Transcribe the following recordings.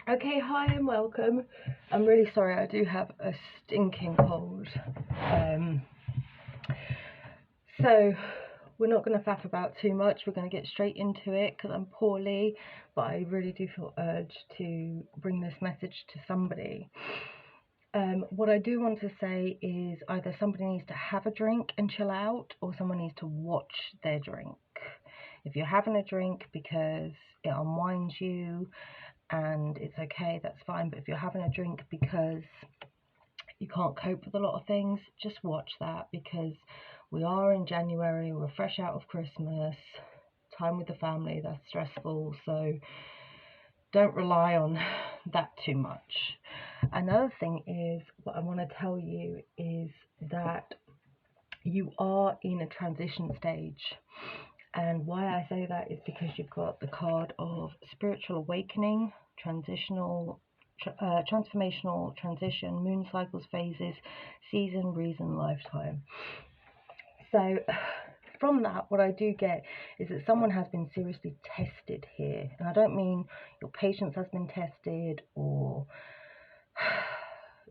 Okay, hi and welcome. I'm really sorry, I do have a stinking cold. So we're not going to faff about too much. We're going to get straight into it because I'm poorly, but I really do feel urged to bring this message to somebody. What I do want to say is either somebody needs to have a drink and chill out, or someone needs to watch their drink. If you're having a drink because it unwinds you and it's okay, that's fine. But if you're having a drink because you can't cope with a lot of things, just watch that, because we are in January, we're fresh out of Christmas, time with the family, that's stressful, so don't rely on that too much. Another thing is, what I want to tell you is that you are in a transition stage. And why I say that is because you've got the card of spiritual awakening, transformational transition, moon cycles, phases, season, reason, lifetime. So from that, what I do get is that someone has been seriously tested here. And I don't mean your patience has been tested, or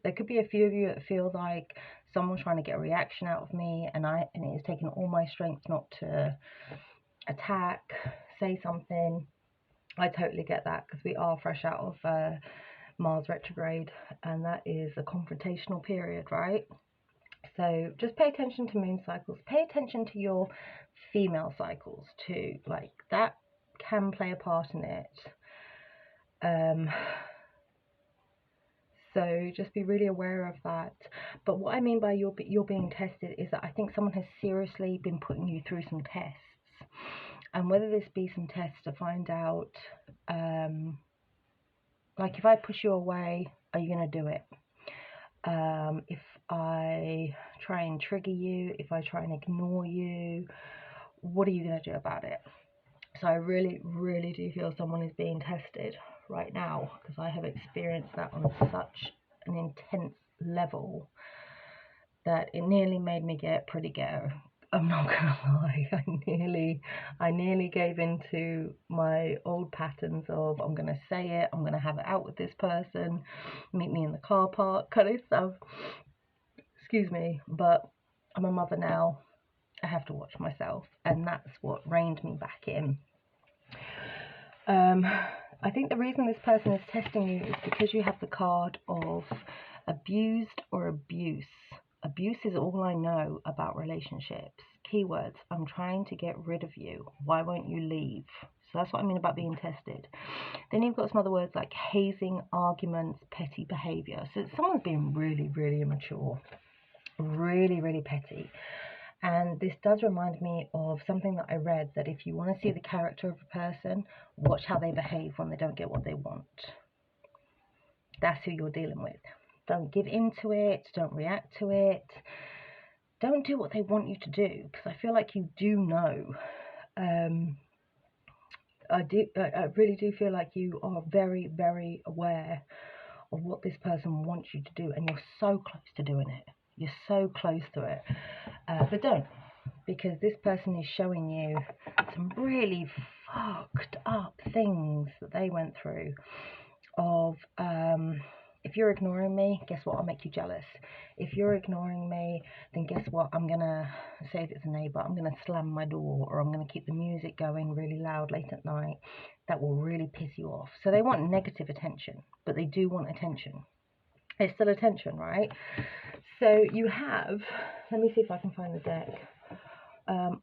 there could be a few of you that feel like someone's trying to get a reaction out of me, and it has taken all my strength not to attack, say something. I totally get that, because we are fresh out of Mars retrograde, and that is a confrontational period, right? So just pay attention to moon cycles, pay attention to your female cycles too, like that can play a part in it. So just be really aware of that. But what I mean by you're being tested is that I think someone has seriously been putting you through some tests. And whether this be some tests to find out, like if I push you away, are you going to do it? If I try and trigger you, if I try and ignore you, what are you going to do about it? So I really, really do feel someone is being tested right now, because I have experienced that on such an intense level that it nearly made me get pretty ghetto. I'm not gonna lie, I nearly gave into my old patterns of I'm gonna say it, I'm gonna have it out with this person, meet me in the car park kind of stuff. Excuse me, but I'm a mother now. I have to watch myself, and that's what reined me back in. I think the reason this person is testing you is because you have the card of abused or abuse. Abuse is all I know about relationships. Keywords: I'm trying to get rid of you. Why won't you leave? So that's what I mean about being tested. Then you've got some other words like hazing, arguments, petty behavior. So someone's being really, really immature, really, really petty. And this does remind me of something that I read, that if you want to see the character of a person, watch how they behave when they don't get what they want. That's who you're dealing with. Don't give in to it. Don't react to it. Don't do what they want you to do, because I feel like you do know. I really do feel like you are very, very aware of what this person wants you to do, and you're so close to doing it. You're so close to it. But don't, because this person is showing you some really fucked up things that they went through. Of if you're ignoring me, guess what? I'll make you jealous. If you're ignoring me, then guess what? I'm gonna say, if it's a neighbour, I'm gonna slam my door, or I'm gonna keep the music going really loud late at night. That will really piss you off. So they want negative attention, but they do want attention. It's still attention, right? So you have, let me see if I can find the deck.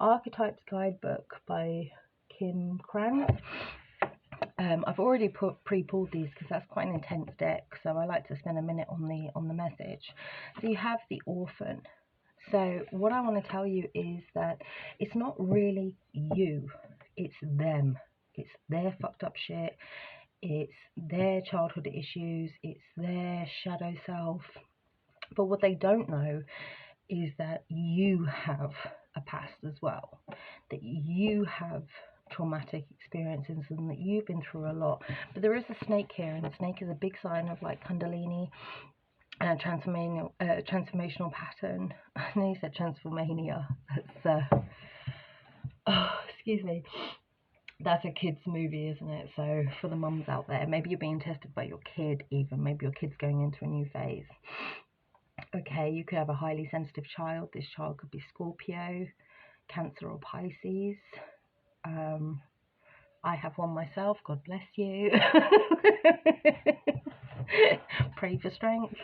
Archetypes Guidebook by Kim Krans. I've already pre-pulled these because that's quite an intense deck, so I like to spend a minute on the message. So you have the Orphan. So what I want to tell you is that it's not really you, it's them. It's their fucked up shit, it's their childhood issues, it's their shadow self. But what they don't know is that you have a past as well, that you have traumatic experiences, and that you've been through a lot. But there is a snake here, and the snake is a big sign of like Kundalini and a transformational pattern. I know you said transformania. That's excuse me. That's a kid's movie, isn't it? So for the mums out there, maybe you're being tested by your kid even. Maybe your kid's going into a new phase. Okay, you could have a highly sensitive child. This child could be Scorpio, Cancer or Pisces. I have one myself, God bless you. Pray for strength.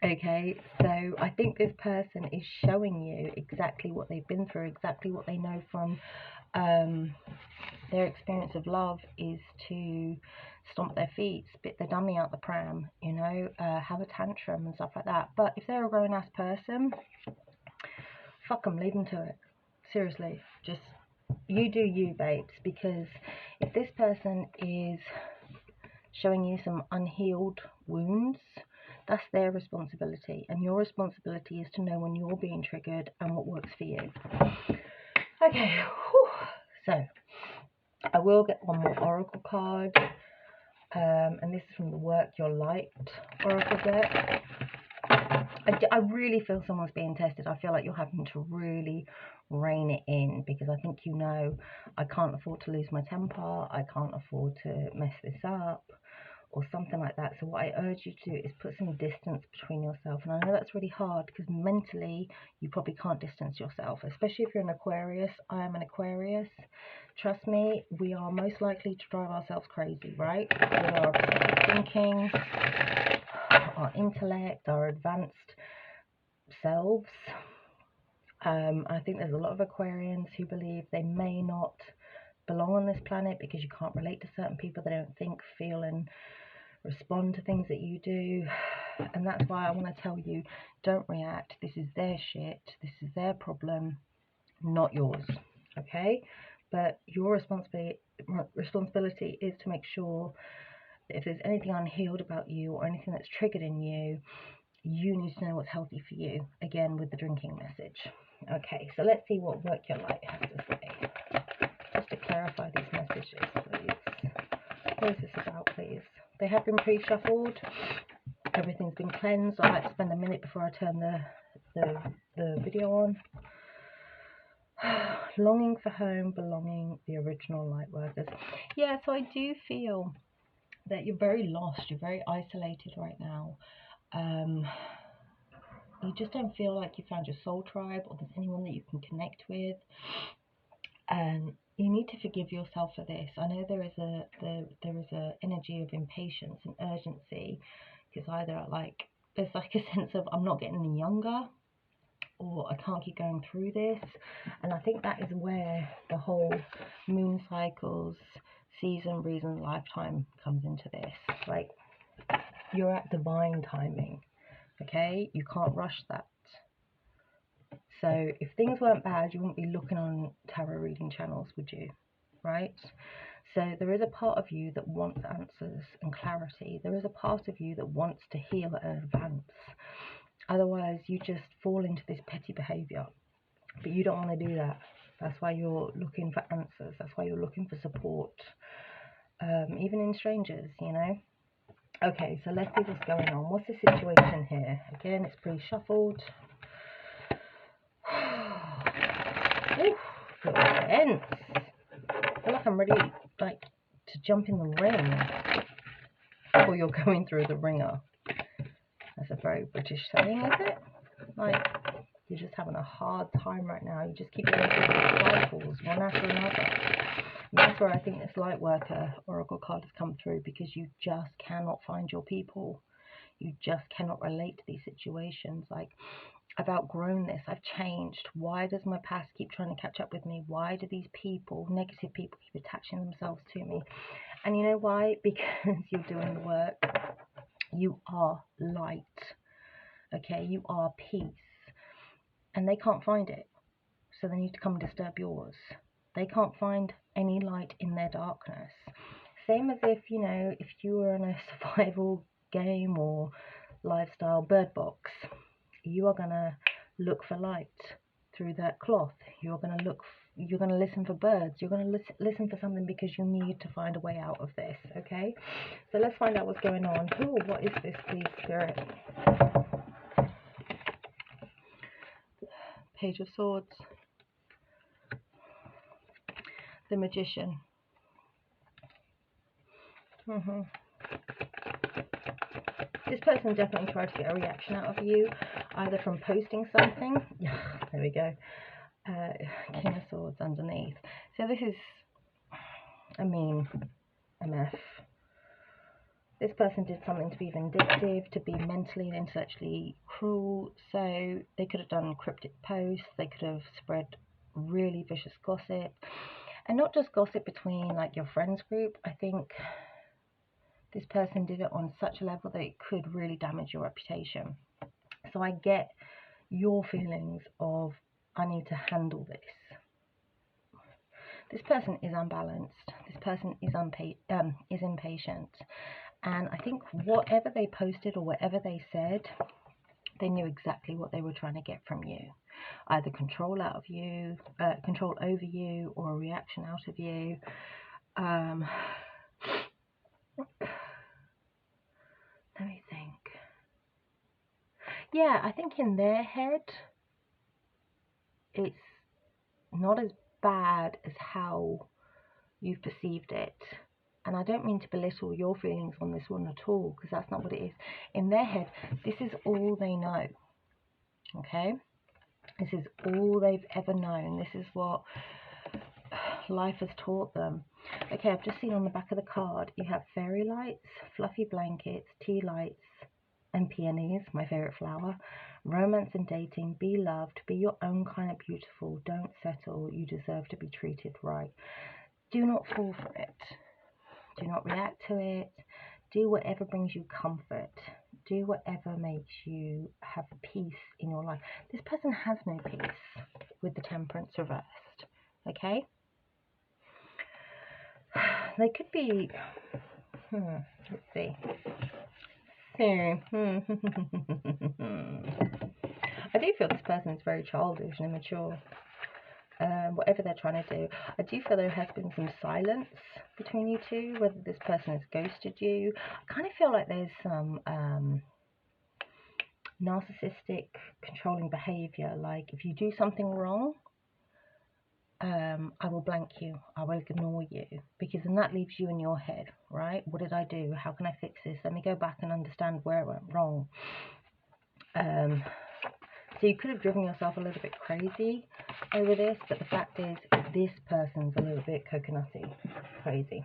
Okay, so I think this person is showing you exactly what they've been through, exactly what they know from their experience of love is to stomp their feet, spit their dummy out the pram, you know, have a tantrum and stuff like that. But if they're a grown-ass person, fuck them, leave them to it. Seriously, just you do you, babes, because if this person is showing you some unhealed wounds, that's their responsibility, and your responsibility is to know when you're being triggered and what works for you. Okay, whew. So I will get one more oracle card, and this is from the Work Your Light oracle deck. I really feel someone's being tested. I feel like you're having to really rein it in, because I think, you know, I can't afford to lose my temper, I can't afford to mess this up, or something like that. So what I urge you to do is put some distance between yourself. And I know that's really hard, because mentally you probably can't distance yourself, especially if you're an Aquarius. I am an Aquarius. Trust me, we are most likely to drive ourselves crazy, right? With our obsessive thinking, our intellect, our advanced selves. I think there's a lot of Aquarians who believe they may not belong on this planet because you can't relate to certain people. They don't think, feel and respond to things that you do. And that's why I want to tell you, don't react. This is their shit. This is their problem, not yours. Okay? But your responsibility is to make sure that if there's anything unhealed about you or anything that's triggered in you, you need to know what's healthy for you. Again, with the drinking message. Okay, so let's see what Work Your Light has to say. Just to clarify these messages, please. What is this about, please? They have been pre-shuffled. Everything's been cleansed. I like to spend a minute before I turn the video on. Longing for home, belonging, the original light workers. Yeah, so I do feel that you're very lost. You're very isolated right now. You just don't feel like you found your soul tribe, or there's anyone that you can connect with. And you need to forgive yourself for this. I know there is a energy of impatience and urgency, because either there's like a sense of I'm not getting any younger, or I can't keep going through this. And I think that is where the whole moon cycles, season, reason, lifetime comes into this. Like, you're at divine timing. Okay, you can't rush that. So if things weren't bad, you wouldn't be looking on tarot reading channels, would you? Right? So there is a part of you that wants answers and clarity. There is a part of you that wants to heal and advance. Otherwise, you just fall into this petty behaviour. But you don't want to do that. That's why you're looking for answers. That's why you're looking for support. Even in strangers, you know? Okay, so let's see what's going on. What's the situation here? Again, it's pre-shuffled. Ooh, feel tense. I feel like I'm ready, like, to jump in the ring. Or you're going through the ringer. That's a very British saying, is it? Like, you're just having a hard time right now. You just keep going through these cycles, one after another. And that's where I think this light worker oracle card has come through, because you just cannot find your people. You just cannot relate to these situations. Like, I've outgrown this. I've changed. Why does my past keep trying to catch up with me? Why do these people, negative people, keep attaching themselves to me? And you know why? Because you're doing the work. You are light. Okay? You are peace. And they can't find it. So they need to come and disturb yours. They can't find any light in their darkness. Same as if, you know, if you were in a survival game or lifestyle bird box, you are going to look for light through that cloth. You're going to listen for birds. You're going to listen for something, because you need to find a way out of this, okay? So let's find out what's going on. Ooh, what is this, please, Spirit? Page of Swords. The Magician. This person definitely tried to get a reaction out of you, either from posting something. There we go. King of Swords underneath. So this is a mean MF. This person did something to be vindictive, to be mentally and intellectually cruel. So they could have done cryptic posts. They could have spread really vicious gossip. And not just gossip between like your friends group. I think this person did it on such a level that it could really damage your reputation. So I get your feelings of, I need to handle this. This person is unbalanced. This person is impatient. And I think whatever they posted or whatever they said, they knew exactly what they were trying to get from you. Either control out of you, control over you, or a reaction out of you. Let me think. Yeah, I think in their head, it's not as bad as how you've perceived it. And I don't mean to belittle your feelings on this one at all, because that's not what it is. In their head, this is all they know. Okay? This is all they've ever known. This is what life has taught them. Okay, I've just seen on the back of the card, you have fairy lights, fluffy blankets, tea lights, and peonies, my favourite flower. Romance and dating, be loved, be your own kind of beautiful, don't settle, you deserve to be treated right. Do not fall for it. Do not react to it. Do whatever brings you comfort. Do whatever makes you have peace in your life. This person has no peace with the Temperance reversed. Okay? They could be... let's see. I do feel this person is very childish and immature. Whatever they're trying to do. I do feel there has been some silence between you two, whether this person has ghosted you. I kind of feel like there's some narcissistic, controlling behavior. Like, if you do something wrong, I will blank you. I will ignore you. Because then that leaves you in your head, right? What did I do? How can I fix this? Let me go back and understand where I went wrong. So you could have driven yourself a little bit crazy over this, but the fact is, this person's a little bit coconutty crazy.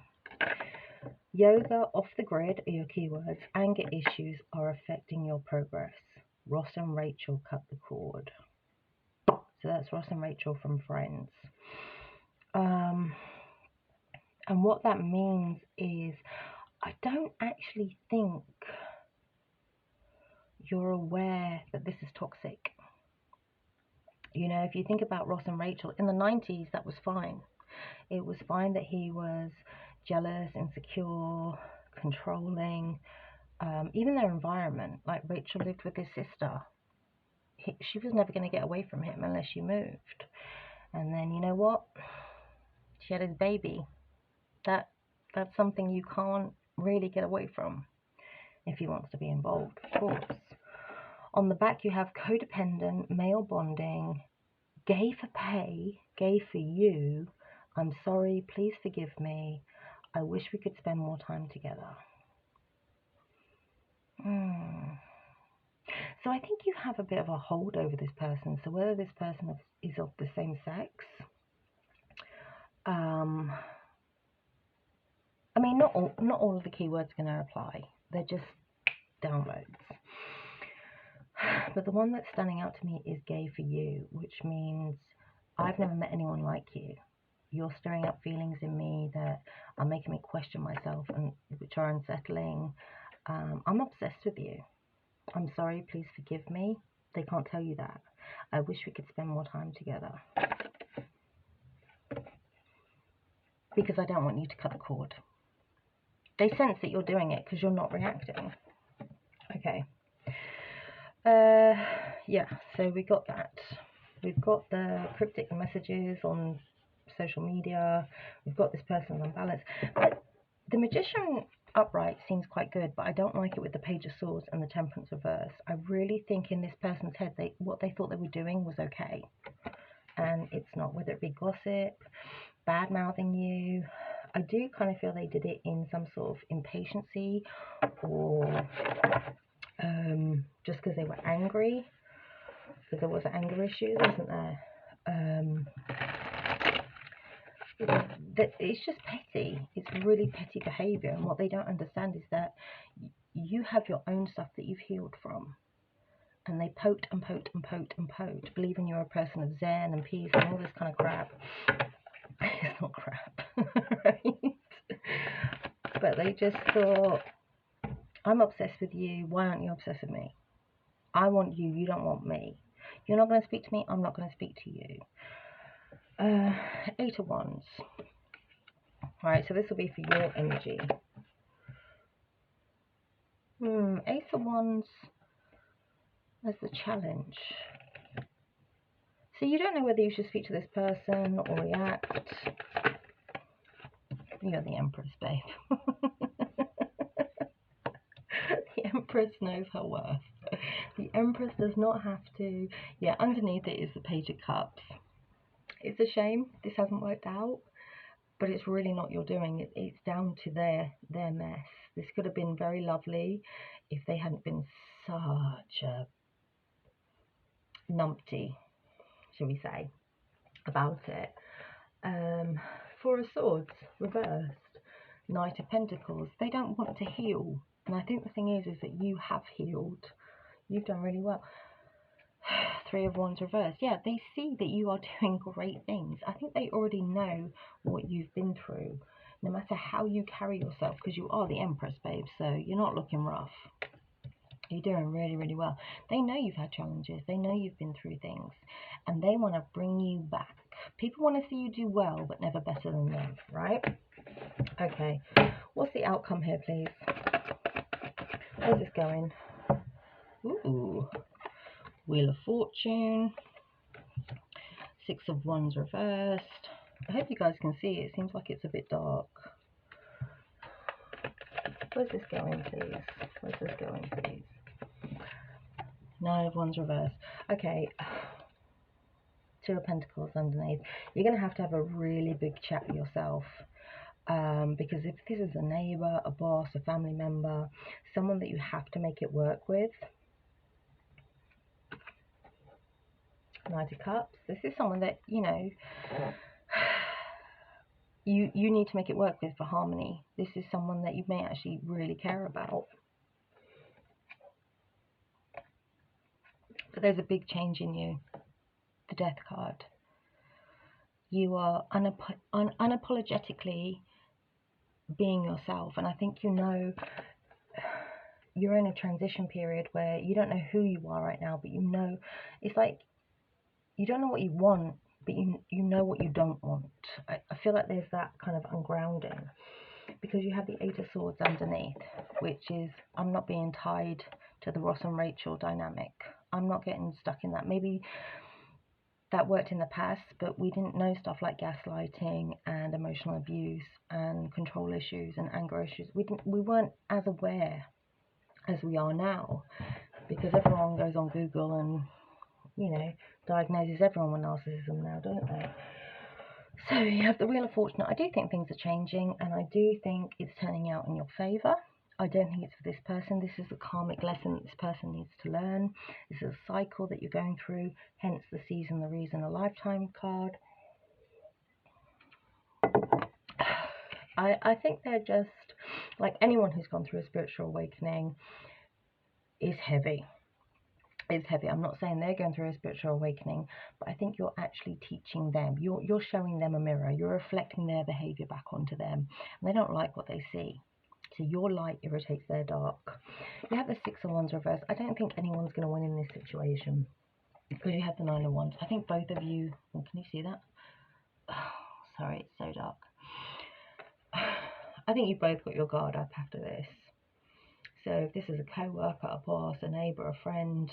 Yoga, off the grid are your keywords. Anger issues are affecting your progress. Ross and Rachel cut the cord. So that's Ross and Rachel from Friends. And what that means is, I don't actually think you're aware that this is toxic. You know, if you think about Ross and Rachel, in the 90s, that was fine. It was fine that he was jealous, insecure, controlling. Even their environment, like Rachel lived with his sister. She was never going to get away from him unless she moved. And then, you know what? She had his baby. That's something you can't really get away from if he wants to be involved, of course. On the back, you have codependent, male bonding, gay for pay, gay for you. I'm sorry, please forgive me. I wish we could spend more time together. So I think you have a bit of a hold over this person. So whether this person is of the same sex, I mean, not all of the keywords are going to apply. They're just downloads. But the one that's standing out to me is gay for you, which means I've never met anyone like you. You're stirring up feelings in me that are making me question myself, and which are unsettling. I'm obsessed with you. I'm sorry, please forgive me. They can't tell you that. I wish we could spend more time together. Because I don't want you to cut the cord. They sense that you're doing it because you're not reacting. Okay. Yeah, so we got that. We've got the cryptic messages on social media. We've got this person's unbalanced. But the Magician upright seems quite good, but I don't like it with the Page of Swords and the Temperance reverse. I really think in this person's head, what they thought they were doing was okay. And it's not, whether it be gossip, bad-mouthing you. I do kind of feel they did it in some sort of impatiency, or just because they were angry, because there was anger issues, wasn't there? It's just petty. It's really petty behaviour, and what they don't understand is that you have your own stuff that you've healed from, and they poked and poked and poked and poked, believing you're a person of zen and peace and all this kind of crap. It's not crap, right? But they just thought, I'm obsessed with you, why aren't you obsessed with me? I want you, you don't want me. You're not going to speak to me, I'm not going to speak to you. 8 of Wands. Right, so this will be for your energy. Ace of Wands as the challenge. So you don't know whether you should speak to this person or react. You're the Empress, babe. The Empress knows her worth. The Empress does not have to. Yeah, underneath it is the Page of Cups. It's a shame this hasn't worked out, but it's really not your doing. It's down to their mess. This could have been very lovely if they hadn't been such a numpty, shall we say, about it. Four of Swords reversed. Knight of Pentacles. They don't want to heal, and I think the thing is that you have healed. You've done really well. Three of Wands reversed. Yeah, they see that you are doing great things. I think they already know what you've been through, no matter how you carry yourself, because you are the Empress, babe, so you're not looking rough. You're doing really, really well. They know you've had challenges. They know you've been through things, and they want to bring you back. People want to see you do well, but never better than them, right? Okay, what's the outcome here, please? Where's this going? Ooh, Wheel of Fortune. 6 of Wands reversed. I hope you guys can see it. It seems like it's a bit dark. Where's this going, please? Where's this going, please? 9 of Wands reversed. Okay. 2 of Pentacles underneath. You're going to have a really big chat with yourself. Because if this is a neighbour, a boss, a family member, someone that you have to make it work with. Knight of Cups. This is someone that, you know, you need to make it work with for harmony. This is someone that you may actually really care about. But there's a big change in you. The Death card. You are unapologetically being yourself, and I think you know you're in a transition period where you don't know who you are right now, but you know, it's like you don't know what you want, but you know what you don't want. I feel like there's that kind of ungrounding, because you have the 8 of Swords underneath, which is, I'm not being tied to the Ross and Rachel dynamic. I'm not getting stuck in that. Maybe that worked in the past, but we didn't know stuff like gaslighting and emotional abuse and control issues and anger issues. We weren't as aware as we are now, because everyone goes on Google and, you know, diagnoses everyone with narcissism now, don't they? So you have the Wheel of Fortune. I do think things are changing, and I do think it's turning out in your favour. I don't think it's for this person. This is a karmic lesson that this person needs to learn. This is a cycle that you're going through, hence the season, the reason, a lifetime card. I think they're just, like anyone who's gone through a spiritual awakening, is heavy. It's heavy. I'm not saying they're going through a spiritual awakening, but I think you're actually teaching them. You're showing them a mirror. You're reflecting their behaviour back onto them. And they don't like what they see. So your light irritates their dark. You have the 6 of Wands reversed. I don't think anyone's going to win in this situation, because you have the 9 of Wands. I think both of you... Oh, can you see that? Oh, sorry, it's so dark. I think you both got your guard up after this. So if this is a co-worker, a boss, a neighbour, a friend,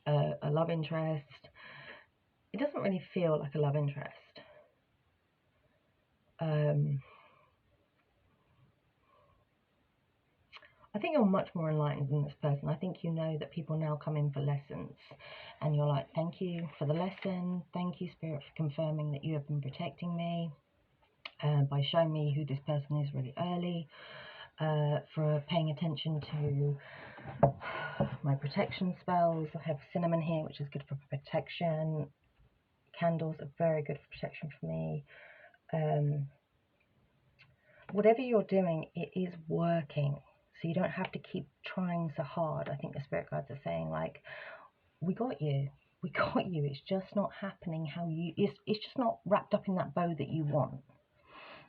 a love interest, it doesn't really feel like a love interest. I think you're much more enlightened than this person. I think you know that people now come in for lessons, and you're like, thank you for the lesson. Thank you, Spirit, for confirming that you have been protecting me by showing me who this person is really early, for paying attention to my protection spells. I have cinnamon here, which is good for protection. Candles are very good for protection for me. Whatever you're doing, it is working. So you don't have to keep trying so hard. I think the spirit guides are saying, like, we got you. We got you. It's just not happening how you... It's just not wrapped up in that bow that you want.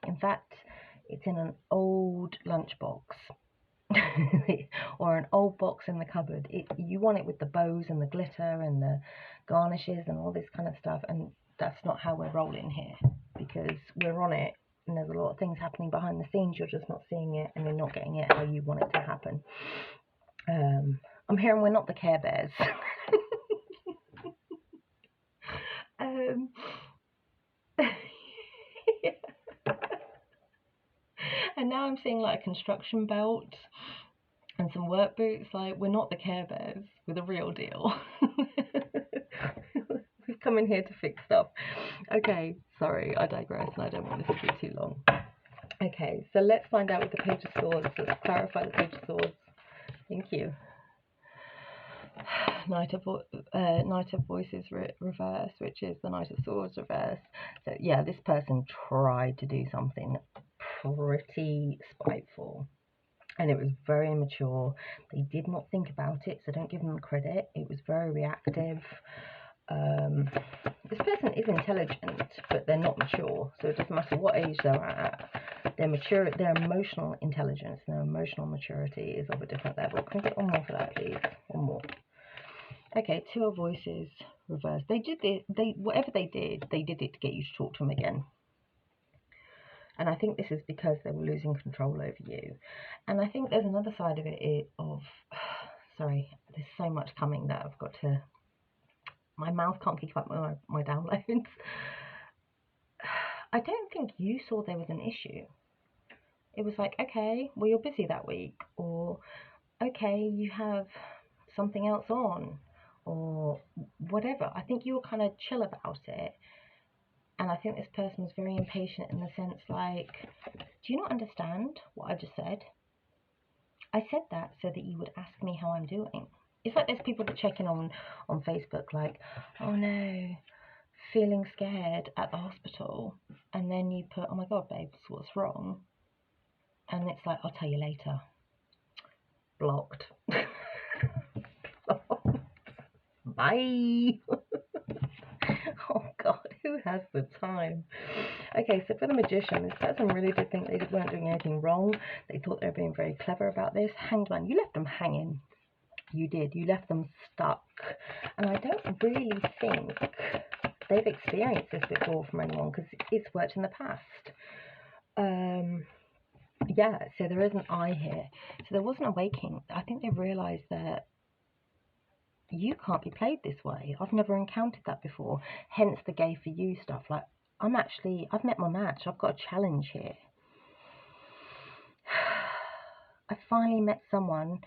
In fact, it's in an old lunchbox. Or an old box in the cupboard. You want it with the bows and the glitter and the garnishes and all this kind of stuff, and that's not how we're rolling here, because we're on it and there's a lot of things happening behind the scenes. You're just not seeing it, and you're not getting it how you want it to happen. I'm hearing we're not the Care Bears. Yeah. And now I'm seeing like a construction belt and some work boots. Like, we're not the Care Bears, we're the real deal. We've come in here to fix stuff. Okay, sorry, I digress, and I don't want this to be too long. Okay, so let's find out with the Page of Swords. Let's clarify the Page of Swords. Thank you. Knight of Voices reverse, which is the Knight of Swords reverse. So yeah, this person tried to do something pretty spiteful, and it was very immature. They did not think about it, so don't give them credit. It was very reactive. This person is intelligent, but they're not mature, so it doesn't matter what age they're at. Their emotional intelligence and their emotional maturity is of a different level. Can I get one more for that, please? One more. Okay, Two of Voices reversed. They did it. Whatever they did it to get you to talk to them again. And I think this is because they were losing control over you. And I think there's another side of it sorry, there's so much coming that I've got to... My mouth can't keep up my downloads. I don't think you saw there was an issue. It was like, okay, well, you're busy that week. Or, okay, you have something else on. Or whatever. I think you were kind of chill about it. And I think this person was very impatient in the sense like, do you not understand what I just said? I said that so that you would ask me how I'm doing. It's like there's people that check in on Facebook like, oh no, feeling scared at the hospital. And then you put, oh my God, babes, what's wrong? And it's like, I'll tell you later. Blocked. Bye. Oh God, who has the time? Okay, so for the Magician, this person really did think they weren't doing anything wrong. They thought they were being very clever about this. Hanged Man, you left them hanging. You did. You left them stuck. And I don't really think they've experienced this before from anyone, because it's worked in the past. Yeah, so there is an eye here. So there was an awakening. I think they realised that you can't be played this way. I've never encountered that before. Hence the gay for you stuff. Like, I've met my match. I've got a challenge here. I finally met someone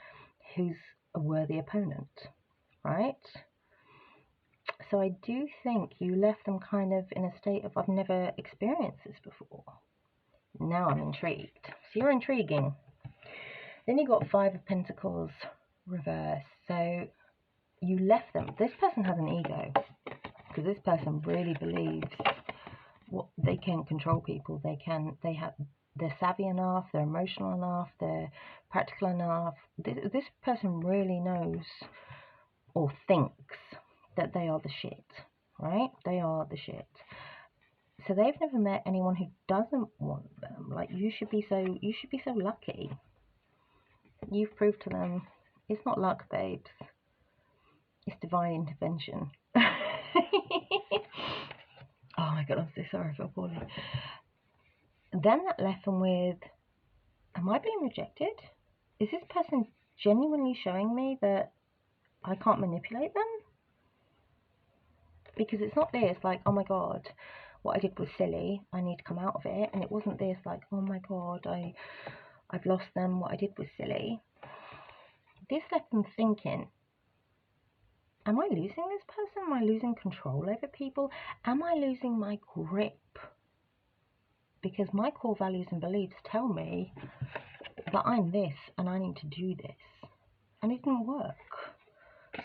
who's a worthy opponent, right? So I do think you left them kind of in a state of, I've never experienced this before. Now I'm intrigued. So you're intriguing. Then you got Five of Pentacles reverse. So you left them. This person has an ego, because this person really believes what they can control people. They're savvy enough, they're emotional enough, they're practical enough. This person really knows or thinks that they are the shit, right? They are the shit. So they've never met anyone who doesn't want them. Like, you should be so lucky. You've proved to them it's not luck, babes. It's divine intervention. Oh my God, I'm so sorry for poorly. Then that left them with, am I being rejected? Is this person genuinely showing me that I can't manipulate them? Because it's not this like, oh my God, what I did was silly, I need to come out of it. And it wasn't this like, oh my God, I've lost them, what I did was silly. This left them thinking, am I losing this person? Am I losing control over people? Am I losing my grip? Because my core values and beliefs tell me that I'm this and I need to do this. And it didn't work.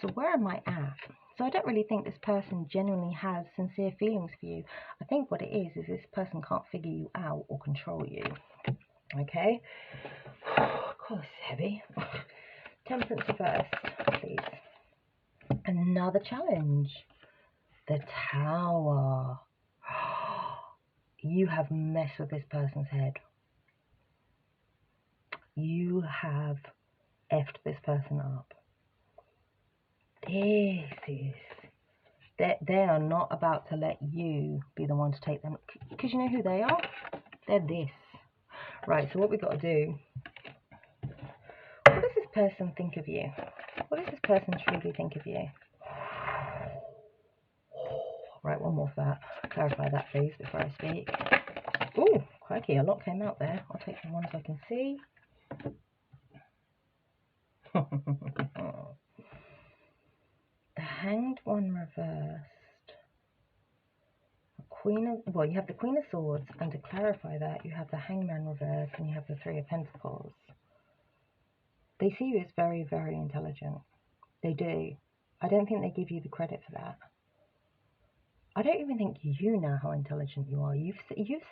So where am I at? So I don't really think this person genuinely has sincere feelings for you. I think what it is this person can't figure you out or control you. Okay? Of course, heavy. Temperance reversed, please. Another challenge. The Tower. You have messed with this person's head. You have effed this person up. This is... They are not about to let you be the one to take them. Because you know who they are? They're this. Right, so what we've got to do... What does this person think of you? What does this person truly think of you? Right, one more for that. Clarify that, please, before I speak. Ooh, crikey, a lot came out there. I'll take the ones I can see. The Hanged One reversed. Well, you have the Queen of Swords, and to clarify that, you have the Hangman reversed, and you have the Three of Pentacles. They see you as very, very intelligent. They do. I don't think they give you the credit for that. I don't even think you know how intelligent you are. You've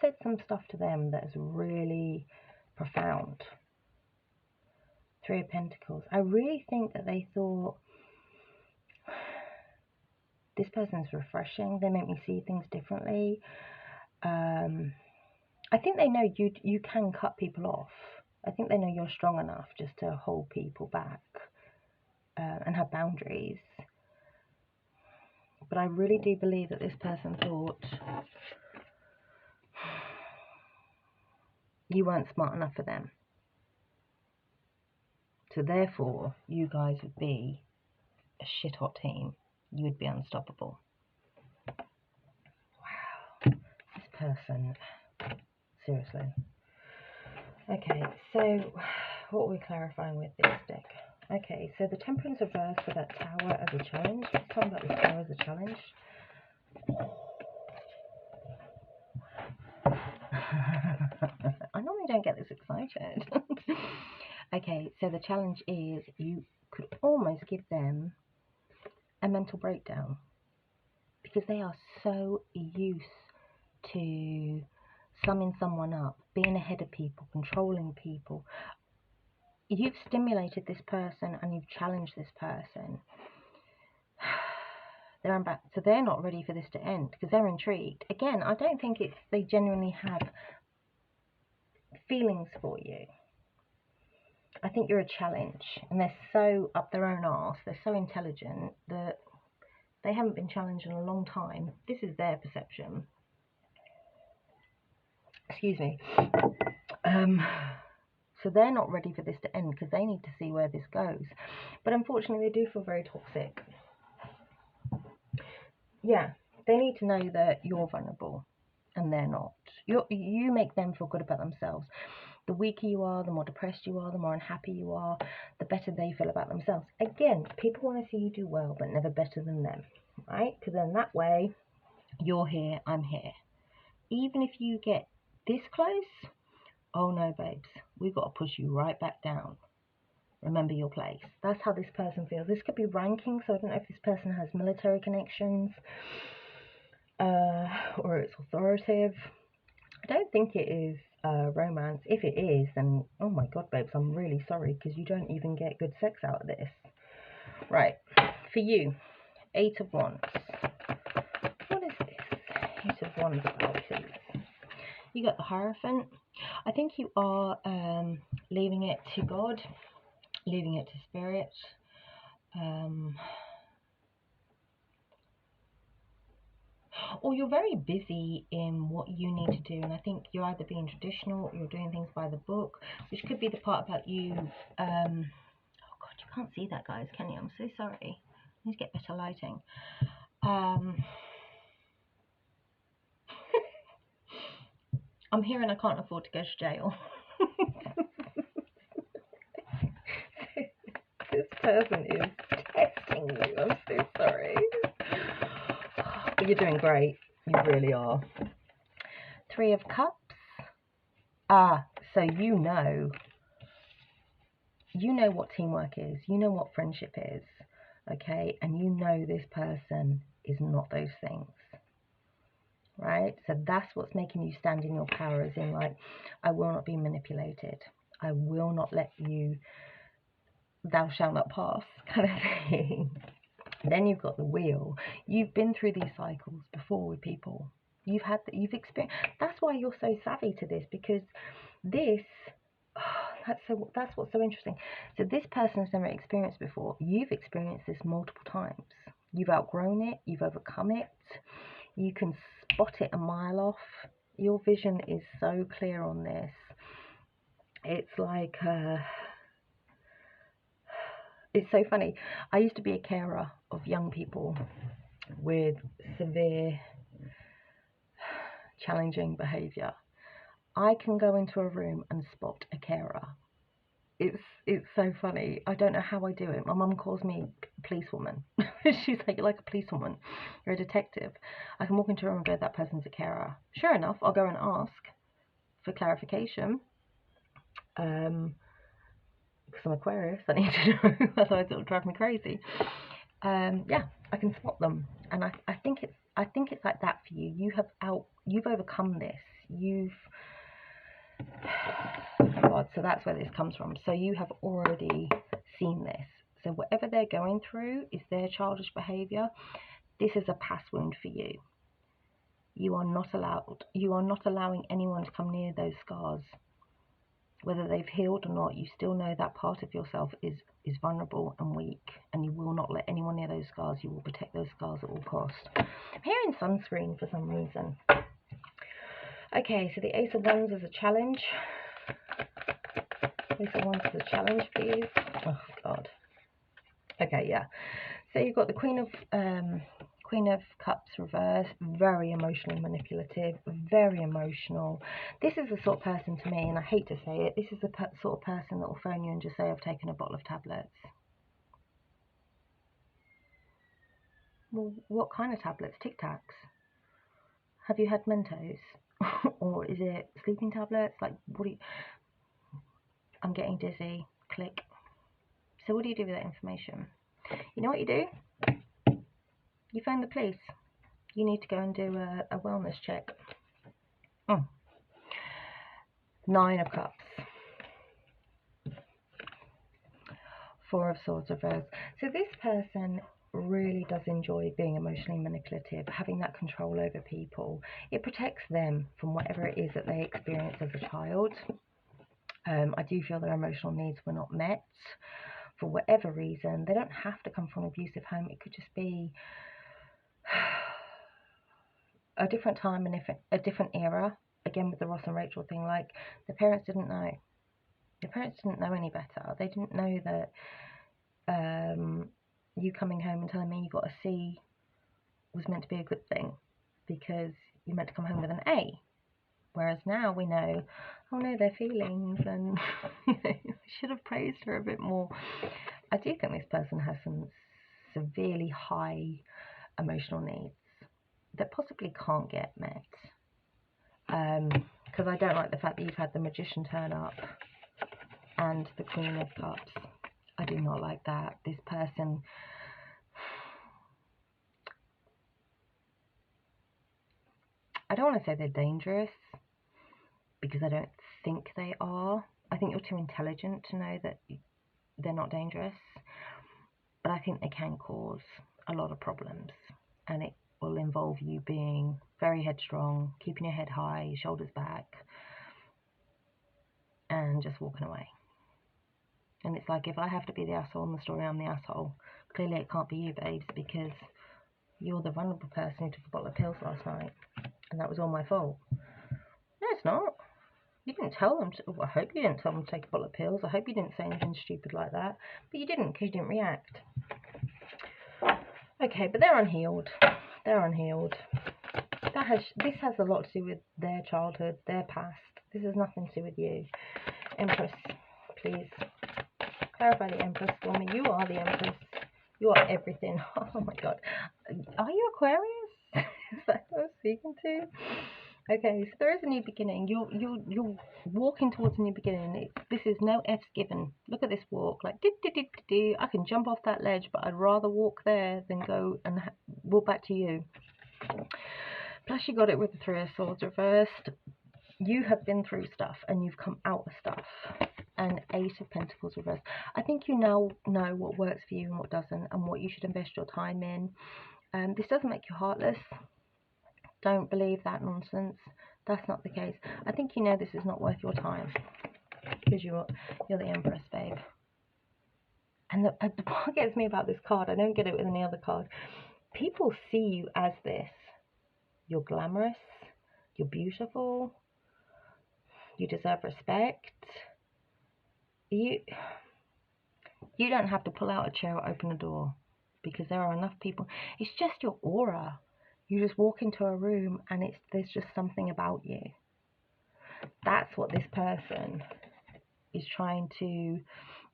said some stuff to them that is really profound. Three of Pentacles. I really think that they thought, this person's refreshing. They make me see things differently. I think they know you can cut people off. I think they know you're strong enough just to hold people back and have boundaries. But I really do believe that this person thought you weren't smart enough for them. So therefore, you guys would be a shit hot team. You would be unstoppable. Wow. This person, seriously. Okay, so what are we clarifying with this deck? Okay, so the Temperance reverse for that Tower as a challenge. Let's talk about this Tower as a challenge. I normally don't get this excited. Okay, so the challenge is you could almost give them a mental breakdown because they are so used to summing someone up, being ahead of people, controlling people. You've stimulated this person and you've challenged this person. So they're not ready for this to end because they're intrigued. Again, I don't think they genuinely have feelings for you. I think you're a challenge, and they're so up their own arse, they're so intelligent that they haven't been challenged in a long time. This is their perception. Excuse me. So they're not ready for this to end because they need to see where this goes. But unfortunately, they do feel very toxic. Yeah, they need to know that you're vulnerable and they're not. You make them feel good about themselves. The weaker you are, the more depressed you are, the more unhappy you are, the better they feel about themselves. Again, people want to see you do well, but never better than them, right? Because then that way, you're here, I'm here. Even if you get this close, oh no, babes, we've got to push you right back down. Remember your place. That's how this person feels. This could be ranking, so I don't know if this person has military connections or it's authoritative. I don't think it is romance. If it is, then oh my god, babes, I'm really sorry because you don't even get good sex out of this. Right, for you, 8 of Wands. What is this 8 of Wands about, please? You got the Hierophant. I think you are leaving it to God, leaving it to Spirit. Or you're very busy in what you need to do, and I think you're either being traditional or you're doing things by the book, which could be the part about you. Oh god, you can't see that, guys, can you? I'm so sorry. I need to get better lighting. I'm here and I can't afford to go to jail. person is testing you. I'm so sorry. But you're doing great. You really are. Three of Cups. So you know what teamwork is. You know what friendship is. Okay? And you know this person is not those things. Right? So that's what's making you stand in your power, as in like, I will not be manipulated. I will not let you, thou shalt not pass kind of thing. Then you've got the Wheel. You've been through these cycles before with people. You've experienced. That's why you're so savvy to this, because this, that's what's so interesting. So this person has never experienced before. You've experienced this multiple times. You've outgrown it. You've overcome it. You can spot it a mile off. Your vision is so clear on this. It's like, it's so funny. I used to be a carer of young people with severe, challenging behaviour. I can go into a room and spot a carer. It's so funny. I don't know how I do it. My mum calls me policewoman. She's like, you're like a policewoman. You're a detective. I can walk into a room and go, that person's a carer. Sure enough, I'll go and ask for clarification. Because I'm Aquarius, I need to know, otherwise it'll drive me crazy. Yeah, I can spot them, and I think it's like that for you. You've overcome this. God, so that's where this comes from. So you have already seen this. So whatever they're going through is their childish behaviour. This is a past wound for you. You are not allowing anyone to come near those scars. Whether they've healed or not, you still know that part of yourself is vulnerable and weak, and you will not let anyone near those scars. You will protect those scars at all costs. I'm hearing sunscreen for some reason. Okay, so the Ace of Wands is a challenge. Ace of Wands is a challenge, please. Oh, God. Okay, yeah. So you've got the Queen of Cups reversed, very emotionally manipulative, very emotional. This is the sort of person, to me, and I hate to say it, this is the sort of person that will phone you and just say, I've taken a bottle of tablets. Well, what kind of tablets? Tic Tacs? Have you had Mentos? Or is it sleeping tablets? Like, I'm getting dizzy. Click. So what do you do with that information? You know what you do? You phone the police. You need to go and do a wellness check. Nine of Cups. Four of Swords reversed. So this person really does enjoy being emotionally manipulative, having that control over people. It protects them from whatever it is that they experience as a child. I do feel their emotional needs were not met for whatever reason. They don't have to come from an abusive home. It could just be a different time and a different era. Again, with the Ross and Rachel thing, like, the parents didn't know. The parents didn't know any better. They didn't know that you coming home and telling me you got a C was meant to be a good thing, because you meant to come home with an A. Whereas now we know, oh no, their feelings, and I should have praised her a bit more. I do think this person has some severely high emotional needs that possibly can't get met. Because I don't like the fact that you've had the Magician turn up and the Queen of Cups. I do not like that. This person, I don't want to say they're dangerous, because I don't think they are. I think you're too intelligent to know that they're not dangerous. But I think they can cause a lot of problems. And it will involve you being very headstrong, keeping your head high, your shoulders back, and just walking away. And it's like, if I have to be the asshole in the story, I'm the asshole. Clearly it can't be you, babes, because you're the vulnerable person who took a bottle of pills last night. And that was all my fault. No, it's not. You didn't tell them to. Well, I hope you didn't tell them to take a bottle of pills. I hope you didn't say anything stupid like that. But you didn't, because you didn't react. Okay, but they're unhealed. They're unhealed. This has a lot to do with their childhood, their past. This has nothing to do with you. Empress, please. Clarify the Empress for me. You are the Empress. You are everything. Oh my God. Are you Aquarius? Is that who I'm speaking to? Okay, so there is a new beginning. You're walking towards a new beginning. This is no F's given. Look at this walk. Like, I can jump off that ledge, but I'd rather walk there than go and walk back to you. Plus, you got it with the Three of Swords reversed. You have been through stuff and you've come out of stuff. And Eight of Pentacles reversed. I think you now know what works for you and what doesn't, and what you should invest your time in. This doesn't make you heartless. Don't believe that nonsense. That's not the case. I think you know this is not worth your time, because you're the Empress, babe. And the part gets me about this card, I don't get it with any other card. People see you as this. You're glamorous. You're beautiful. You deserve respect. You don't have to pull out a chair or open a door, because there are enough people. It's just your aura. You just walk into a room and there's just something about you. That's what this person is trying to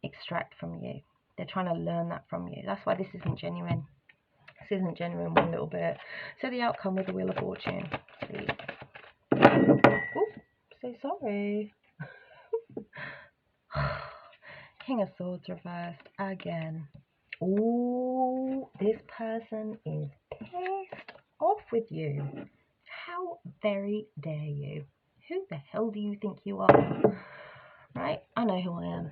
extract from you. They're trying to learn that from you. That's why this isn't genuine. This isn't genuine one little bit. So the outcome with the Wheel of Fortune, please. Oh, so sorry. King of Swords reversed again. Oh, this person is pissed off with you. How very dare you? Who the hell do you think you are? Right? I know who I am.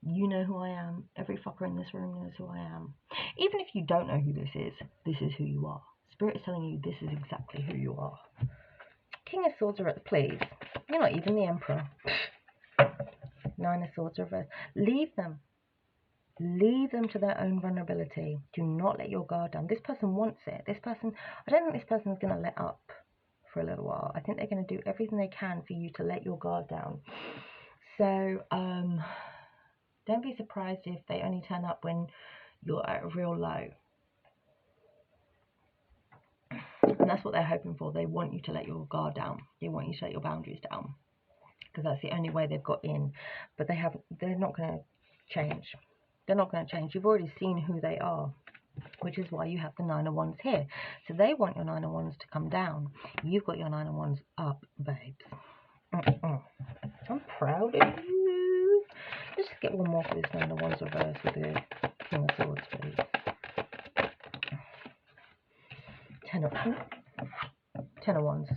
You know who I am. Every fucker in this room knows who I am. Even if you don't know who this is who you are. Spirit is telling you this is exactly who you are. King of Swords reversed, please. You're not even the Emperor. Nine of Swords reversed. Leave them. Leave them to their own vulnerability. Do not let your guard down. This person wants it. This person, I don't think this person is going to let up for a little while. I think they're going to do everything they can for you to let your guard down. So, don't be surprised if they only turn up when you're at a real low. And that's what they're hoping for. They want you to let your guard down. They want you to let your boundaries down. Because that's the only way they've got in. But they're not going to change. They're not going to change. You've already seen who they are, which is why you have the Nine of Wands here. So they want your Nine of Wands to come down. You've got your Nine of Wands up, babes. I'm proud of you. Let's just get one more for this Nine of Wands reverse with the King of Swords, please. Ten of Wands.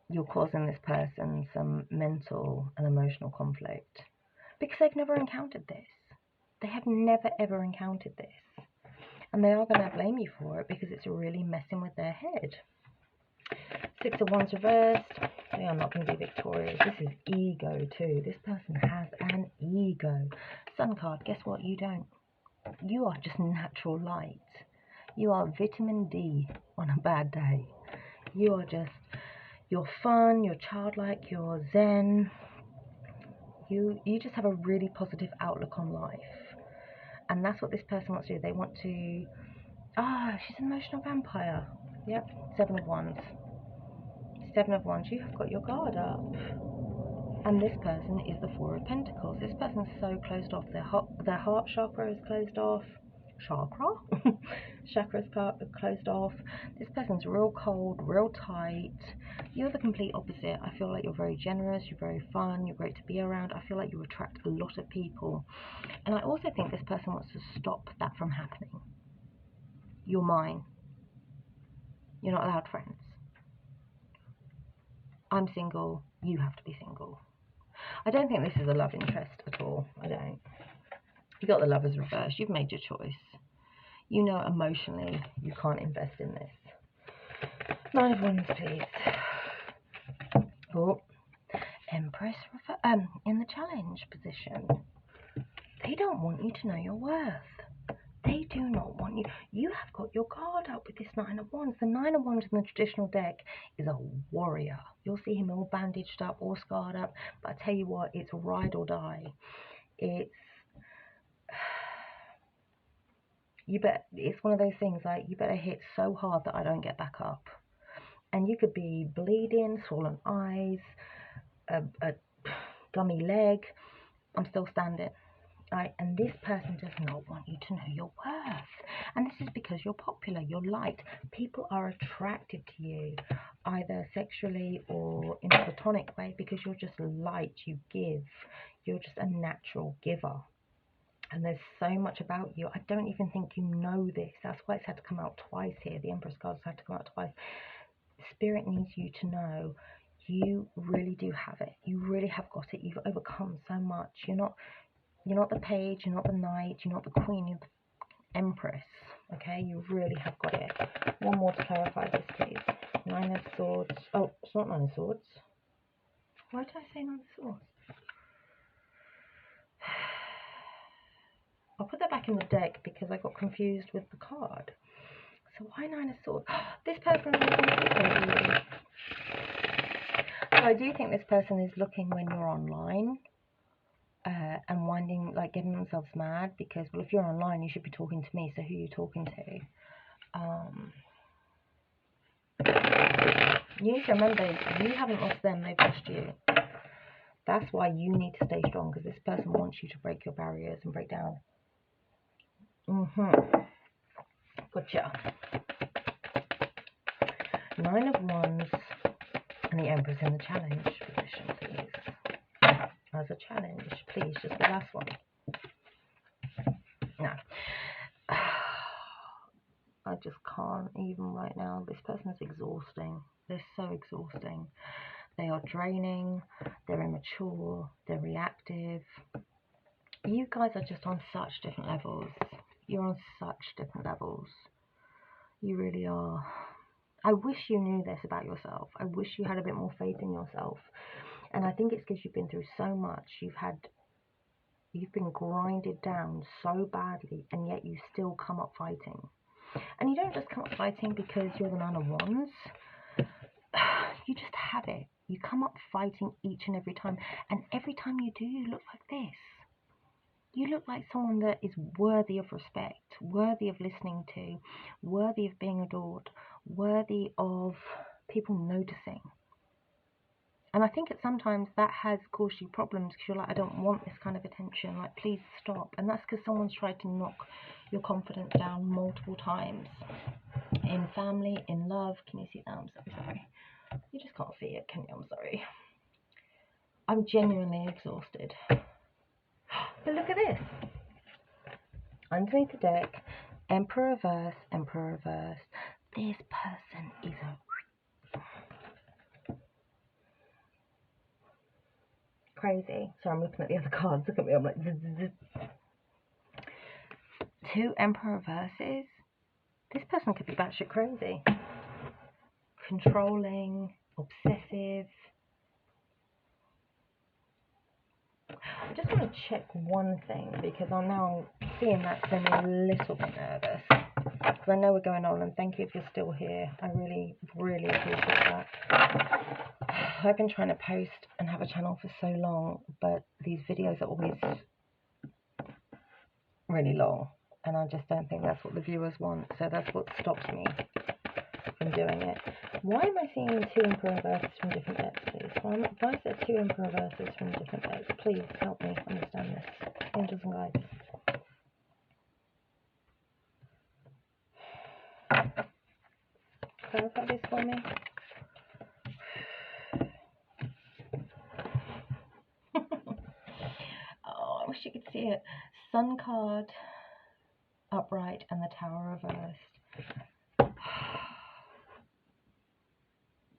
You're causing this person some mental and emotional conflict because they've never encountered this. They have never ever encountered this. And they are going to blame you for it because it's really messing with their head. Six of Wands reversed. They are not going to be victorious. This is ego too. This person has an ego. Sun card, guess what? You don't. You are just natural light. You are vitamin D on a bad day. You are just, you're fun, you're childlike, you're zen. You just have a really positive outlook on life. And that's what this person wants to do. They want to, she's an emotional vampire. Yep, Seven of Wands. Seven of Wands, you have got your guard up. And this person is the Four of Pentacles. This person's so closed off. Their heart chakra is closed off. Chakra's closed off. This person's real cold, real tight. You're the complete opposite. I feel like you're very generous, you're very fun, you're great to be around. I feel like you attract a lot of people. And I also think this person wants to stop that from happening. You're mine. You're not allowed friends. I'm single. You have to be single. I don't think this is a love interest at all. I don't. You got the Lovers reversed. You've made your choice. You know emotionally you can't invest in this. Nine of Wands, please. Oh, Empress in the challenge position. They don't want you to know your worth. They do not want you. You have got your guard up with this Nine of Wands. The Nine of Wands in the traditional deck is a warrior. You'll see him all bandaged up, all scarred up. But I tell you what, it's ride or die. It's one of those things like you better hit so hard that I don't get back up. And you could be bleeding, swollen eyes, a gummy leg. I'm still standing. Right, and this person does not want you to know your worth. And this is because you're popular, you're liked. People are attracted to you, either sexually or in a platonic way, because you're just light, you give. You're just a natural giver. And there's so much about you. I don't even think you know this. That's why it's had to come out twice here. The Empress cards had to come out twice. Spirit needs you to know you really do have it. You really have got it. You've overcome so much. You're not the page, you're not the knight, you're not the queen, you're the empress. Okay, you really have got it. One more to clarify this, please. 9 of Swords. Oh, it's not 9 of Swords. Why did I say 9 of Swords? I'll put that back in the deck because I got confused with the card. So why 9 of Swords? This person is looking. So I do think this person is looking when you're online. And winding, like getting themselves mad, because, well, if you're online, you should be talking to me, so who are you talking to? You need to remember, you haven't lost them, they've lost you. That's why you need to stay strong, because this person wants you to break your barriers and break down. Gotcha. 9 of Wands and the Empress in the challenge position, please. As a challenge, please, just the last one. No. I just can't even right now. This person is exhausting. They're so exhausting. They are draining. They're immature. They're reactive. You guys are just on such different levels. You're on such different levels. You really are. I wish you knew this about yourself. I wish you had a bit more faith in yourself. And I think it's because you've been through so much. You've been grinded down so badly, and yet you still come up fighting. And you don't just come up fighting because you're the 9 of Wands. You just have it. You come up fighting each and every time. And every time you do, you look like this. You look like someone that is worthy of respect, worthy of listening to, worthy of being adored, worthy of people noticing. And I think sometimes that has caused you problems, because you're like, I don't want this kind of attention, like, please stop. And that's because someone's tried to knock your confidence down multiple times. In family, in love. Can you see that? I'm sorry. You just can't see it, can you? I'm sorry. I'm genuinely exhausted. But look at this. Underneath the deck, Emperor reverse, Emperor reverse. This person is crazy. So I'm looking at the other cards. Look at me. I'm like, zzz, zzz. 2 Emperor reverses. This person could be batshit crazy. Controlling, obsessive. I just want to check one thing, because I'm now seeing that they're a little bit nervous. Because I know we're going on, and thank you if you're still here. I really, really appreciate that. I've been trying to post and have a channel for so long, but these videos are always really long, and I just don't think that's what the viewers want, so that's what stops me from doing it. Why am I seeing 2 Emperor reverses from different decks, please? Why is there 2 Emperor reverses from different decks? Please help me understand this. Angels and guides. Clarify this for me. Oh, I wish you could see it. Sun card upright and the Tower reversed.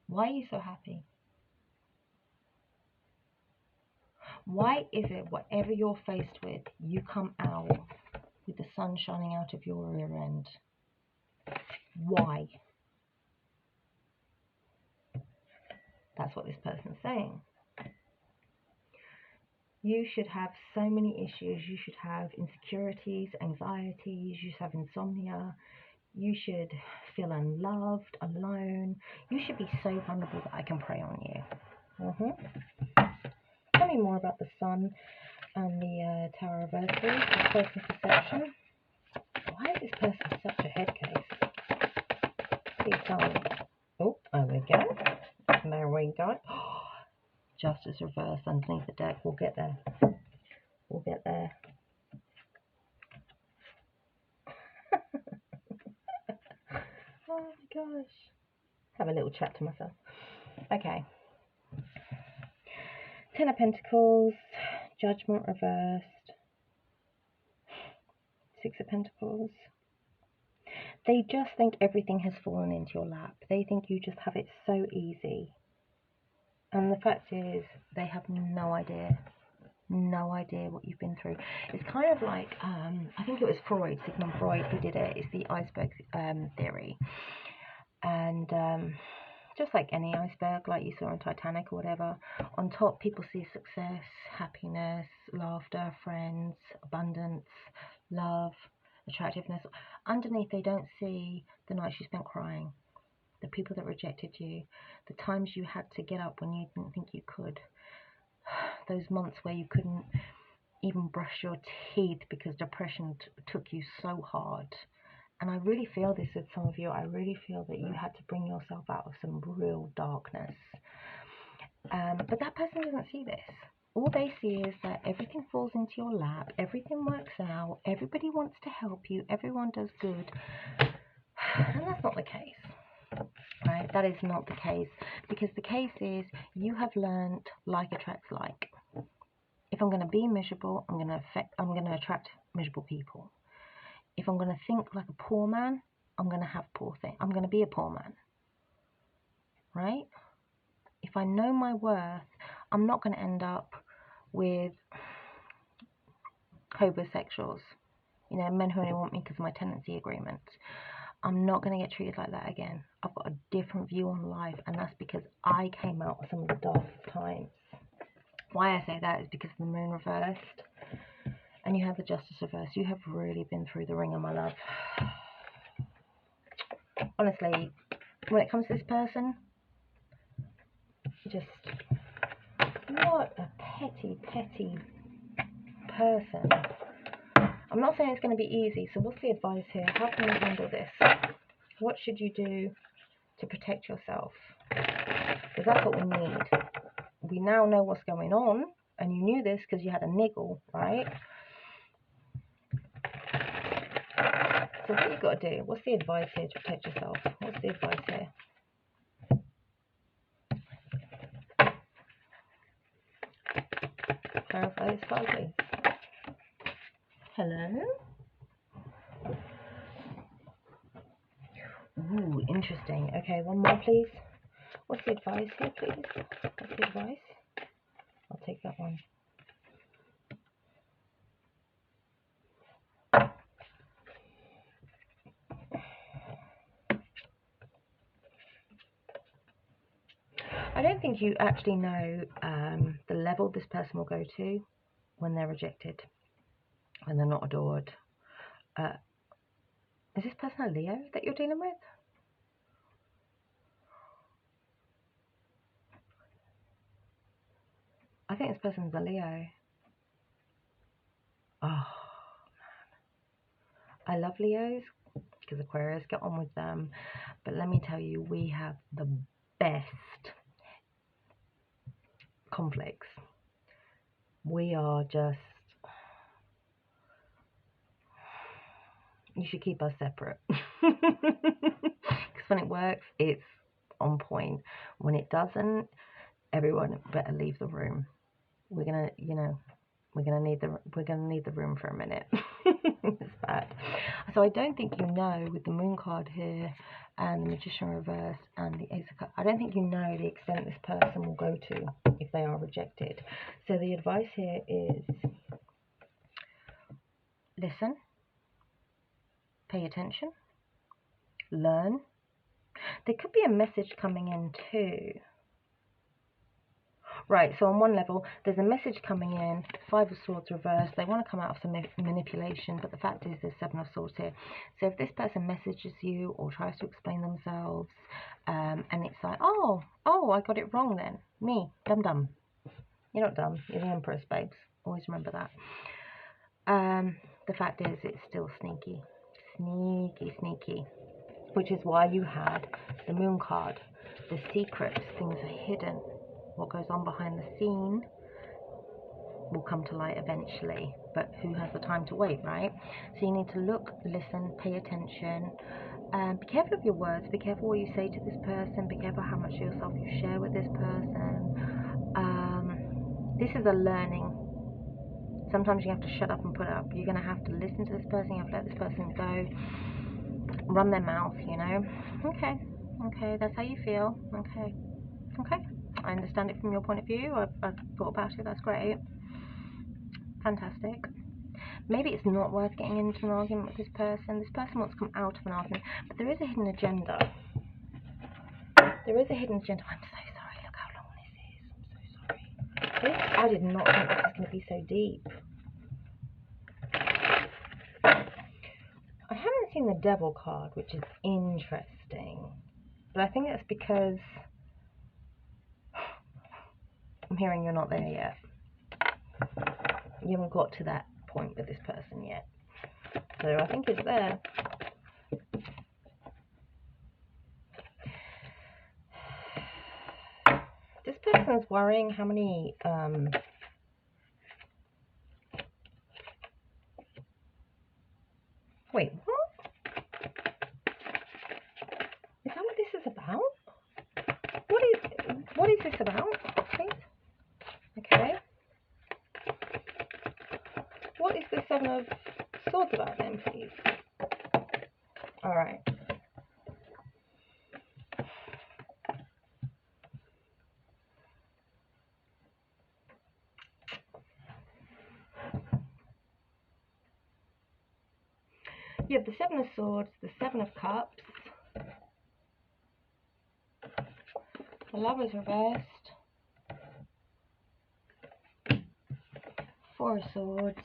Why are you so happy? Why is it whatever you're faced with, you come out with the sun shining out of your rear end? Why? That's what this person's saying. You should have so many issues. You should have insecurities, anxieties, you should have insomnia. You should feel unloved, alone. You should be so vulnerable that I can prey on you. Tell me more about the sun and the Tower reversals. This person's perception. Why is this person such a head case? Please tell me. Oh, there we go. There we go. Justice reverse underneath the deck. We'll get there. We'll get there. gosh. Have a little chat to myself. Okay. 10 of Pentacles, Judgment reversed, 6 of Pentacles. They just think everything has fallen into your lap. They think you just have it so easy. And the fact is, they have no idea what you've been through. It's kind of like, I think it was Freud, Sigmund Freud, who did it. It's the iceberg theory. And just like any iceberg, like you saw on Titanic or whatever, on top people see success, happiness, laughter, friends, abundance, love, attractiveness. Underneath, they don't see the nights you spent crying, the people that rejected you, the times you had to get up when you didn't think you could, those months where you couldn't even brush your teeth because depression took you so hard. And I really feel this with some of you. I really feel that you had to bring yourself out of some real darkness. But that person doesn't see this. All they see is that everything falls into your lap, everything works out, everybody wants to help you, everyone does good. And that's not the case, right? That is not the case, because the case is you have learned like attracts like. If I'm going to be miserable, I'm going to attract miserable people. If I'm going to think like a poor man, I'm going to have poor things. I'm going to be a poor man, right? If I know my worth, I'm not going to end up with homosexuals, you know, men who only want me because of my tenancy agreement. I'm not going to get treated like that again. I've got a different view on life, and that's because I came out of some of the darkest times. Why I say that is because the moon reversed, and you have the justice reversed. You have really been through the ringer, my love. Honestly, when it comes to this person, just what a petty person. I'm not saying it's going to be easy, so what's the advice here? How can you handle this? What should you do to protect yourself? Because that's what we need. We now know what's going on, and you knew this because you had a niggle, right? So what you've got to do, what's the advice here to protect yourself? What's the advice here? Clarify this card, please. Hello? Ooh, interesting. Okay, one more, please. What's the advice here, please? What's the advice? I'll take that one. I don't think you actually know the level this person will go to when they're rejected, when they're not adored. Is this person a Leo that you're dealing with? I think this person's a Leo. Oh, man. I love Leos because Aquarius, get on with them. But let me tell you, we have the best conflicts. We are just... You should keep us separate. Because when it works, it's on point. When it doesn't, everyone better leave the room. We're gonna need the room for a minute. It's bad. So I don't think you know, with the Moon card here and the Magician reverse and the Ace of Cups, I don't think you know the extent this person will go to if they are rejected. So the advice here is listen, pay attention, learn. There could be a message coming in too. Right, so on one level, there's a message coming in, Five of Swords reversed. They want to come out of some manipulation, but the fact is there's Seven of Swords here. So if this person messages you or tries to explain themselves, and it's like, oh, I got it wrong then. Me, dumb. You're not dumb. You're the Empress, babes. Always remember that. The fact is it's still sneaky. Sneaky. Which is why you had the Moon card. The secrets, things are hidden. What goes on behind the scene will come to light eventually. but who has the time to wait, right? So you need to look, listen, pay attention. Be careful of your words. Be careful what you say to this person. Be careful how much of yourself you share with this person. This is a learning. Sometimes you have to shut up and put up. You're going to have to listen to this person. You have to let this person go. Run their mouth, you know. Okay, that's how you feel. Okay, I understand it from your point of view. I've thought about it. That's great. Fantastic. Maybe it's not worth getting into an argument with this person. This person wants to come out of an argument, but there is a hidden agenda. There is a hidden agenda. I'm so sorry. Look how long this is. I'm so sorry. I did not think this was going to be so deep. I haven't seen the Devil card, which is interesting. But I think that's because I'm hearing you're not there yet. You haven't got to that point with this person yet. So I think it's there. This person's worrying how many wait, what? Is that what this is about? What is this about, please? Okay. What is the Seven of Swords about then, please? Alright. You have the Seven of Swords, the Seven of Cups, the Lovers reversed, Four of Swords,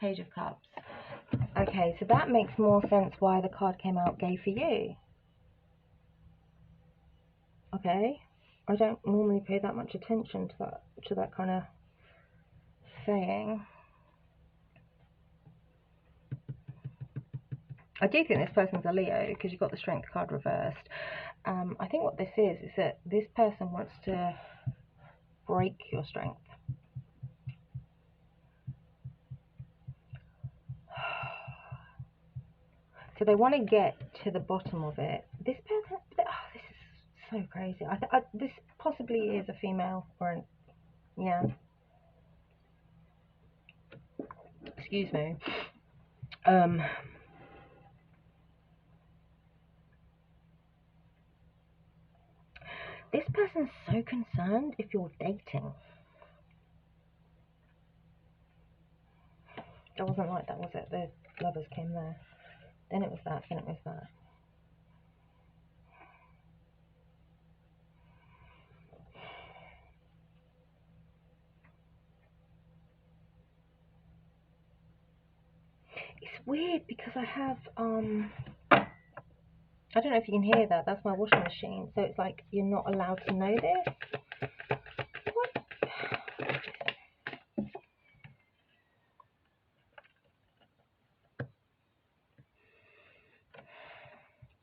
Page of Cups. Okay, so that makes more sense why the card came out gay for you. Okay, I don't normally pay that much attention to that kind of saying. I do think this person's a Leo because you've got the Strength card reversed. I think what this is that this person wants to break your strength. So they want to get to the bottom of it. This person, this is so crazy. This possibly is a female or an, yeah. Excuse me. This person's so concerned if you're dating. That wasn't like that, was it? The Lovers came there. Then it was that, then it was that. It's weird because I have, I don't know if you can hear that. That's my washing machine. So it's like you're not allowed to know this. What?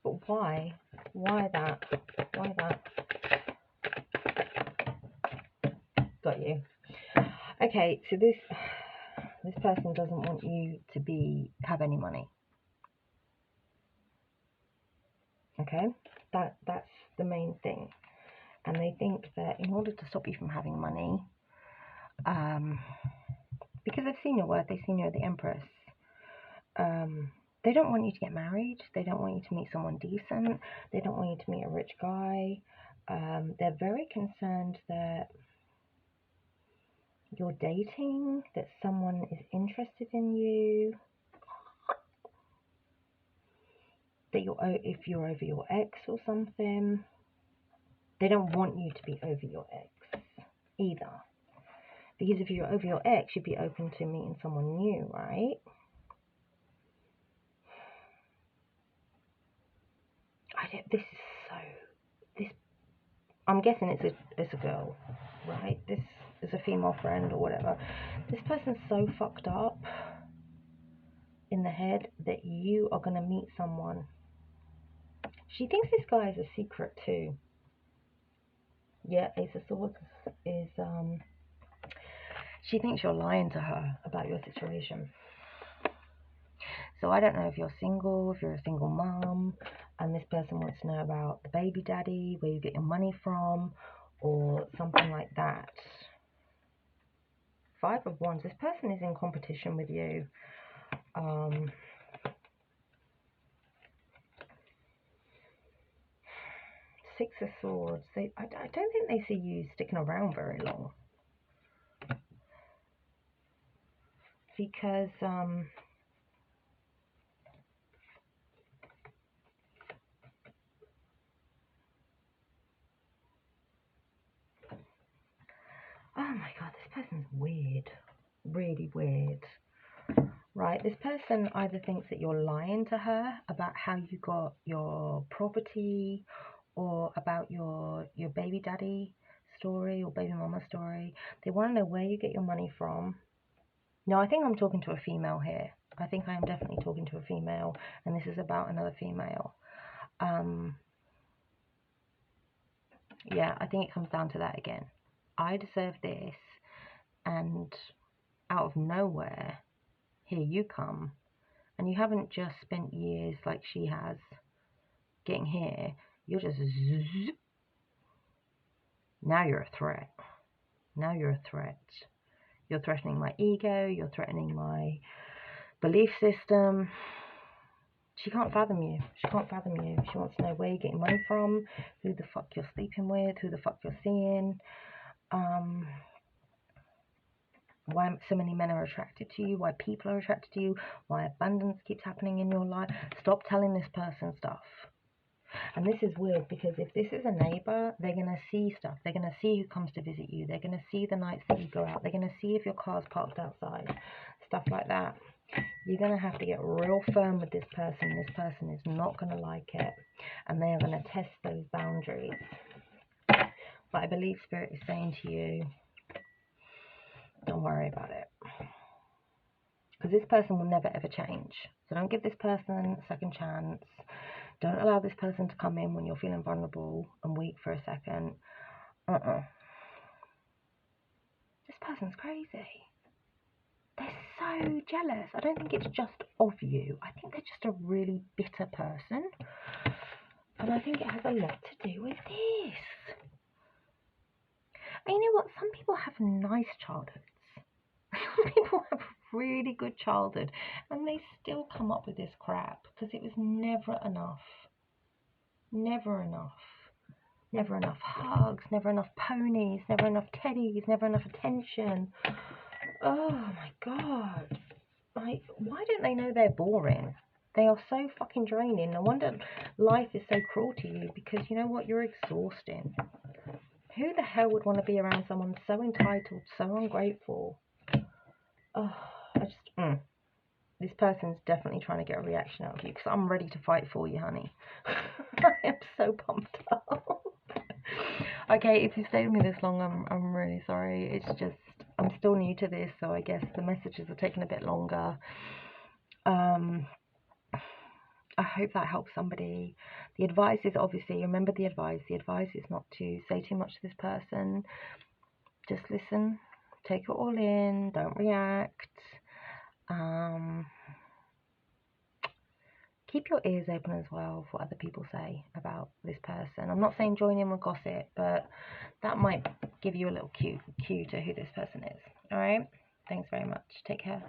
But why? Why that? Why that? Got you. Okay, so this person doesn't want you to have any money. Okay, that's the main thing. And they think that in order to stop you from having money, because they've seen your worth, they've seen you're the Empress, they don't want you to get married, they don't want you to meet someone decent, they don't want you to meet a rich guy. They're very concerned that you're dating, that someone is interested in you, that if you're over your ex or something. They don't want you to be over your ex either. Because if you're over your ex, you'd be open to meeting someone new, right? I'm guessing it's a girl, right? This is a female friend or whatever. This person's so fucked up in the head that you are going to meet someone. She thinks this guy is a secret too. Yeah, Ace of Swords is, She thinks you're lying to her about your situation. So I don't know if you're single, if you're a single mom, and this person wants to know about the baby daddy, where you get your money from, or something like that. Five of Wands. This person is in competition with you. Six of Swords. I don't think they see you sticking around very long. Because, oh my god, this person's weird. Really weird. Right, this person either thinks that you're lying to her about how you got your property, or about your baby daddy story or baby mama story. They want to know where you get your money from. No, I think I'm talking to a female here. I think I am definitely talking to a female, and this is about another female. Yeah, I think it comes down to that again. I deserve this, and out of nowhere, here you come. And you haven't just spent years like she has getting here. You're just zzz. Now you're a threat. Now you're a threat. You're threatening my ego. You're threatening my belief system. She can't fathom you. She can't fathom you. She wants to know where you're getting money from, who the fuck you're sleeping with, who the fuck you're seeing, why so many men are attracted to you, why people are attracted to you, why abundance keeps happening in your life. Stop telling this person stuff. And this is weird, because if this is a neighbour, they're going to see stuff. They're going to see who comes to visit you. They're going to see the nights that you go out. They're going to see if your car's parked outside. Stuff like that. You're going to have to get real firm with this person. This person is not going to like it. And they are going to test those boundaries. But I believe Spirit is saying to you, don't worry about it. Because this person will never ever change. So don't give this person a second chance. Don't allow this person to come in when you're feeling vulnerable and weak for a second. This person's crazy. They're so jealous. I don't think it's just of you. I think they're just a really bitter person. And I think it has a lot to do with this. And you know what? Some people have nice childhoods. Some people have really good childhood, and they still come up with this crap because it was never enough. Never enough. Never enough hugs, never enough ponies, never enough teddies, never enough attention. Oh my god. Like, why don't they know they're boring? They are so fucking draining. No wonder life is so cruel to you, because you know what? You're exhausting. Who the hell would want to be around someone so entitled, so ungrateful? Oh, this person's definitely trying to get a reaction out of you, because I'm ready to fight for you, honey. I am so pumped up. Okay, if you stayed with me this long, I'm really sorry. It's just, I'm still new to this, so I guess the messages are taking a bit longer. I hope that helps somebody. The advice is, obviously, remember the advice. The advice is not to say too much to this person. Just listen, take it all in, don't react. Keep your ears open as well for what other people say about this person. I'm not saying join in with gossip, but that might give you a little cue to who this person is. All right? Thanks very much. Take care.